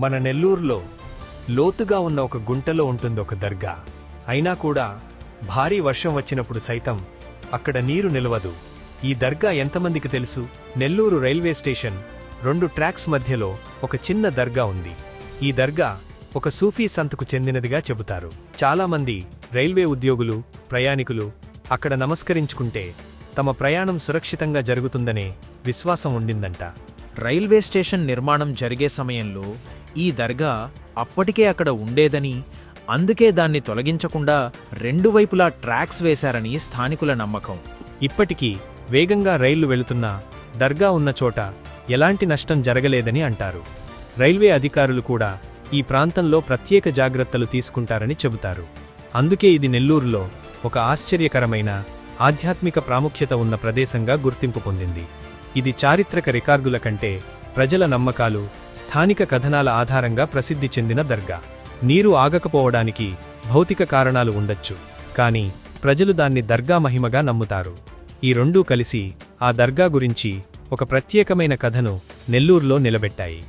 మన నెల్లూరులో లోతుగా ఉన్న ఒక గుంటలో ఉంటుంది ఒక దర్గా. అయినా కూడా భారీ వర్షం వచ్చినప్పుడు సైతం అక్కడ నీరు నిలవదు. ఈ దర్గా ఎంతమందికి తెలుసు? నెల్లూరు రైల్వే స్టేషన్ 2 ట్రాక్స్ మధ్యలో ఒక చిన్న దర్గా ఉంది. ఈ దర్గా ఒక సూఫీ సంత్కు చెందినదిగా చెబుతారు. చాలామంది రైల్వే ఉద్యోగులు, ప్రయాణికులు అక్కడ నమస్కరించుకుంటే తమ ప్రయాణం సురక్షితంగా జరుగుతుందనే విశ్వాసం ఉండిందంట. రైల్వే స్టేషన్ నిర్మాణం జరిగే సమయంలో ఈ దర్గా అప్పటికే అక్కడ ఉండేదని, అందుకే దాన్ని తొలగించకుండా 2 వైపులా ట్రాక్స్ వేశారని స్థానికుల నమ్మకం. ఇప్పటికీ వేగంగా రైళ్లు వెళుతున్నా దర్గా ఉన్న చోట ఎలాంటి నష్టం జరగలేదని అంటారు. రైల్వే అధికారులు కూడా ఈ ప్రాంతంలో ప్రత్యేక జాగ్రత్తలు తీసుకుంటారని చెబుతారు. అందుకే ఇది నెల్లూరులో ఒక ఆశ్చర్యకరమైన ఆధ్యాత్మిక ప్రాముఖ్యత ఉన్న ప్రదేశంగా గుర్తింపు పొందింది. ఇది చారిత్రక రికార్డుల కంటే ప్రజల నమ్మకాలు, స్థానిక కథనాల ఆధారంగా ప్రసిద్ధి చెందిన దర్గా. నీరు ఆగకపోవడానికి భౌతిక కారణాలు ఉండొచ్చు, కానీ ప్రజలు దాన్ని దర్గా మహిమగా నమ్ముతారు. ఈ రెండూ కలిసి ఆ దర్గా గురించి ఒక ప్రత్యేకమైన కథను నెల్లూరులో నిలబెట్టాయి.